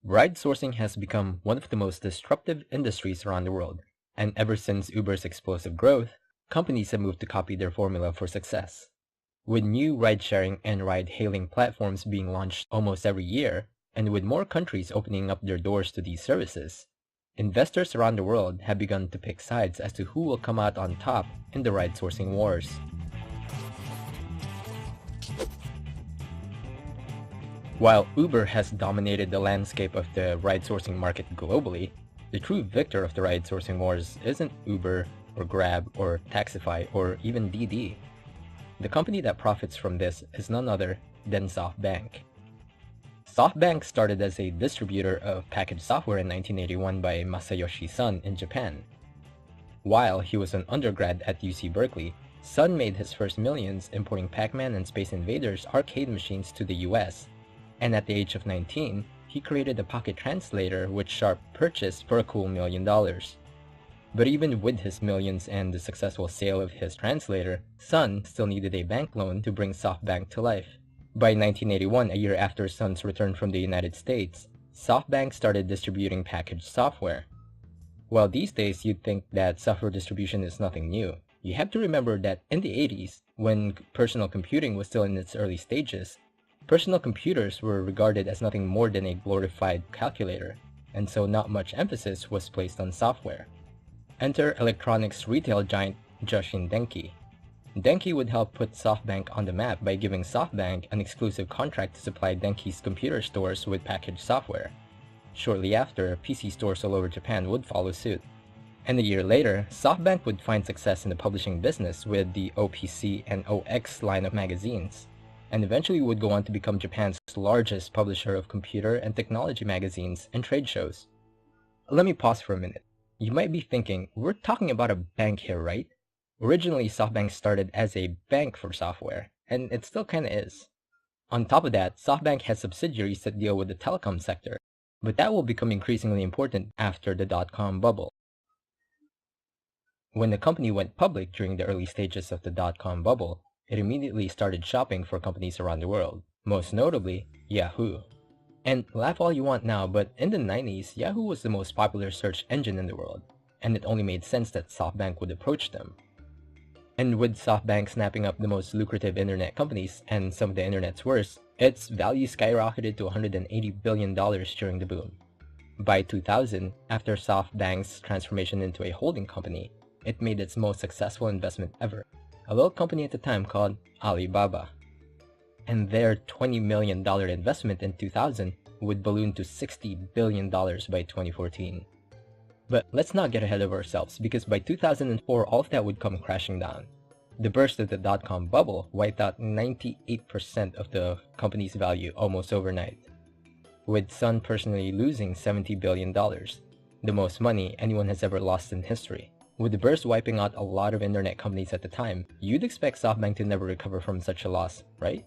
Ride sourcing has become one of the most disruptive industries around the world, and ever since Uber's explosive growth, companies have moved to copy their formula for success. With new ride-sharing and ride-hailing platforms being launched almost every year, and with more countries opening up their doors to these services, investors around the world have begun to pick sides as to who will come out on top in the ride-sourcing wars. While Uber has dominated the landscape of the ride-sourcing market globally, the true victor of the ride-sourcing wars isn't Uber or Grab or Taxify or even Didi. The company that profits from this is none other than Softbank. Softbank started as a distributor of packaged software in 1981 by Masayoshi Son in Japan. While he was an undergrad at UC Berkeley, Son made his first millions importing Pac-Man and Space Invaders arcade machines to the US. And at the age of 19, he created a pocket translator which Sharp purchased for a cool $1 million. But even with his millions and the successful sale of his translator, Son still needed a bank loan to bring Softbank to life. By 1981, a year after Son's return from the United States, Softbank started distributing packaged software. While these days you'd think that software distribution is nothing new, you have to remember that in the 80s, when personal computing was still in its early stages, personal computers were regarded as nothing more than a glorified calculator, and so not much emphasis was placed on software. Enter electronics retail giant Jushin Denki. Denki would help put Softbank on the map by giving Softbank an exclusive contract to supply Denki's computer stores with packaged software. Shortly after, PC stores all over Japan would follow suit. And a year later, Softbank would find success in the publishing business with the OPC and OX line of magazines, and eventually would go on to become Japan's largest publisher of computer and technology magazines and trade shows. Let me pause for a minute. You might be thinking, we're talking about a bank here, right? Originally, Softbank started as a bank for software, and it still kinda is. On top of that, Softbank has subsidiaries that deal with the telecom sector, but that will become increasingly important after the dot-com bubble. When the company went public during the early stages of the dot-com bubble, it immediately started shopping for companies around the world, most notably Yahoo. And laugh all you want now, but in the 90s, Yahoo was the most popular search engine in the world, and it only made sense that Softbank would approach them. And with Softbank snapping up the most lucrative internet companies and some of the internet's worst, its value skyrocketed to $180 billion during the boom. By 2000, after Softbank's transformation into a holding company, it made its most successful investment ever, a little company at the time called Alibaba. And their $20 million investment in 2000 would balloon to $60 billion by 2014. But let's not get ahead of ourselves, because by 2004 all of that would come crashing down. The burst of the dot-com bubble wiped out 98% of the company's value almost overnight, with Sun personally losing $70 billion, the most money anyone has ever lost in history. With the burst wiping out a lot of internet companies at the time, you'd expect Softbank to never recover from such a loss, right?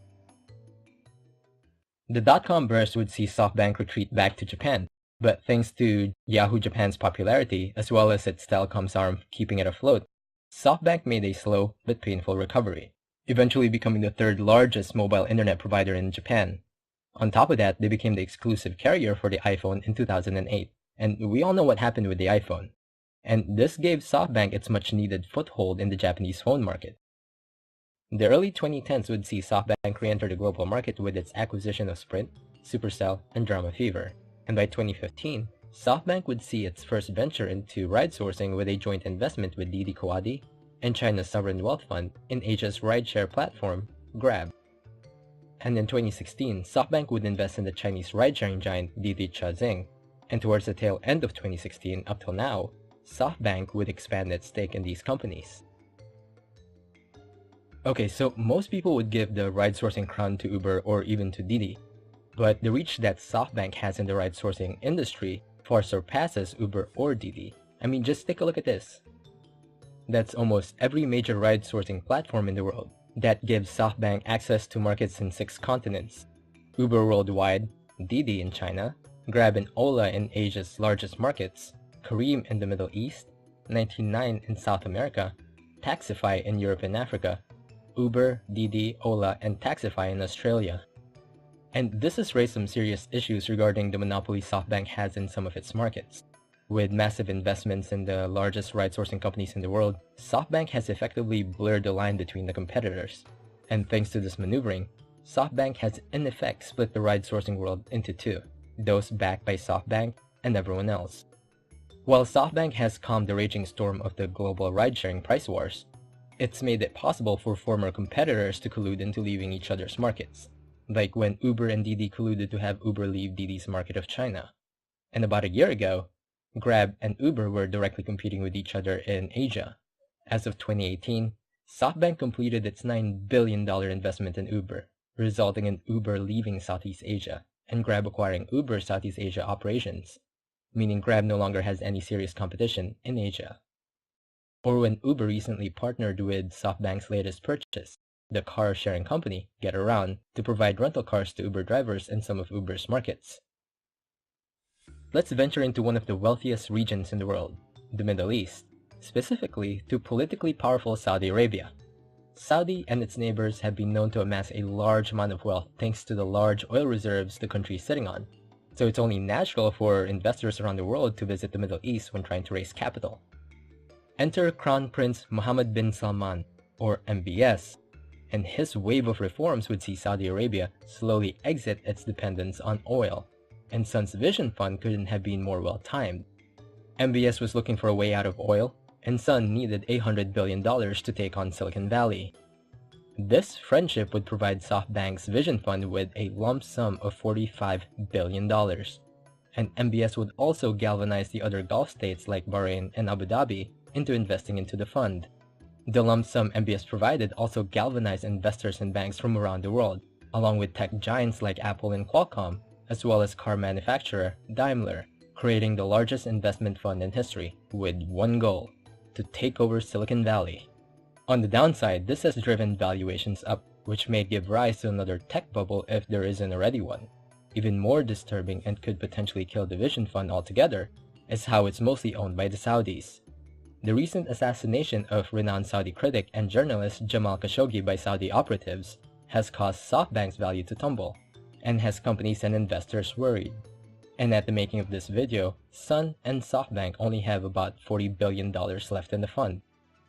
The dot-com burst would see Softbank retreat back to Japan, but thanks to Yahoo Japan's popularity, as well as its telecoms arm keeping it afloat, Softbank made a slow but painful recovery, eventually becoming the third largest mobile internet provider in Japan. On top of that, they became the exclusive carrier for the iPhone in 2008, and we all know what happened with the iPhone. And this gave Softbank its much-needed foothold in the Japanese phone market. The early 2010s would see Softbank re-enter the global market with its acquisition of Sprint, Supercell, and Drama Fever. And by 2015, Softbank would see its first venture into ride sourcing with a joint investment with Didi Kuadi and China's sovereign wealth fund in Asia's rideshare platform, Grab. And in 2016, Softbank would invest in the Chinese ride-sharing giant Didi Chuxing, and towards the tail end of 2016 up till now, Softbank would expand its stake in these companies. Okay, so most people would give the ride sourcing crown to Uber or even to Didi, but the reach that Softbank has in the ride sourcing industry far surpasses Uber or Didi. I mean, just take a look at this. That's almost every major ride sourcing platform in the world. That gives Softbank access to markets in 6 continents: Uber worldwide, Didi in China, Grab and Ola in Asia's largest markets, Careem in the Middle East, 99 in South America, Taxify in Europe and Africa, Uber, Didi, Ola, and Taxify in Australia. And this has raised some serious issues regarding the monopoly Softbank has in some of its markets. With massive investments in the largest ride-sourcing companies in the world, Softbank has effectively blurred the line between the competitors. And thanks to this maneuvering, Softbank has in effect split the ride-sourcing world into two, those backed by Softbank and everyone else. While Softbank has calmed the raging storm of the global ride-sharing price wars, it's made it possible for former competitors to collude into leaving each other's markets, like when Uber and Didi colluded to have Uber leave Didi's market of China. And about a year ago, Grab and Uber were directly competing with each other in Asia. As of 2018, SoftBank completed its $9 billion investment in Uber, resulting in Uber leaving Southeast Asia and Grab acquiring Uber's Southeast Asia operations, meaning Grab no longer has any serious competition in Asia. Or when Uber recently partnered with SoftBank's latest purchase, the car-sharing company GetAround, to provide rental cars to Uber drivers in some of Uber's markets. Let's venture into one of the wealthiest regions in the world, the Middle East, specifically to politically powerful Saudi Arabia. Saudi and its neighbors have been known to amass a large amount of wealth thanks to the large oil reserves the country is sitting on, so it's only natural for investors around the world to visit the Middle East when trying to raise capital. Enter Crown Prince Mohammed bin Salman, or MBS, and his wave of reforms would see Saudi Arabia slowly exit its dependence on oil, and Sun's vision fund couldn't have been more well-timed. MBS was looking for a way out of oil, and Sun needed $800 billion to take on Silicon Valley. This friendship would provide SoftBank's vision fund with a lump sum of $45 billion, and MBS would also galvanize the other Gulf states like Bahrain and Abu Dhabi into investing into the fund. The lump sum MBS provided also galvanized investors and banks from around the world, along with tech giants like Apple and Qualcomm, as well as car manufacturer Daimler, creating the largest investment fund in history, with one goal: to take over Silicon Valley. On the downside, this has driven valuations up, which may give rise to another tech bubble if there isn't already one. Even more disturbing and could potentially kill the vision fund altogether is how it's mostly owned by the Saudis. The recent assassination of renowned Saudi critic and journalist Jamal Khashoggi by Saudi operatives has caused SoftBank's value to tumble, and has companies and investors worried. And at the making of this video, Sun and SoftBank only have about $40 billion left in the fund,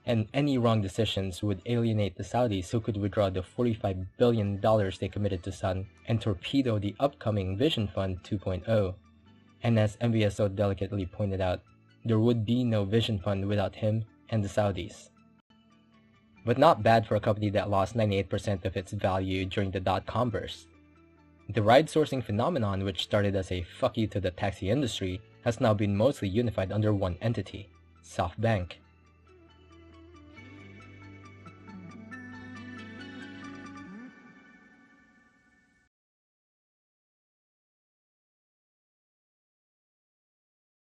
and any wrong decisions would alienate the Saudis, who could withdraw the $45 billion they committed to Sun and torpedo the upcoming Vision Fund 2.0. And as MBS so delicately pointed out, there would be no Vision Fund without him and the Saudis. But not bad for a company that lost 98% of its value during the dot-com burst. The ride-sourcing phenomenon, which started as a fuck you to the taxi industry, has now been mostly unified under one entity, SoftBank.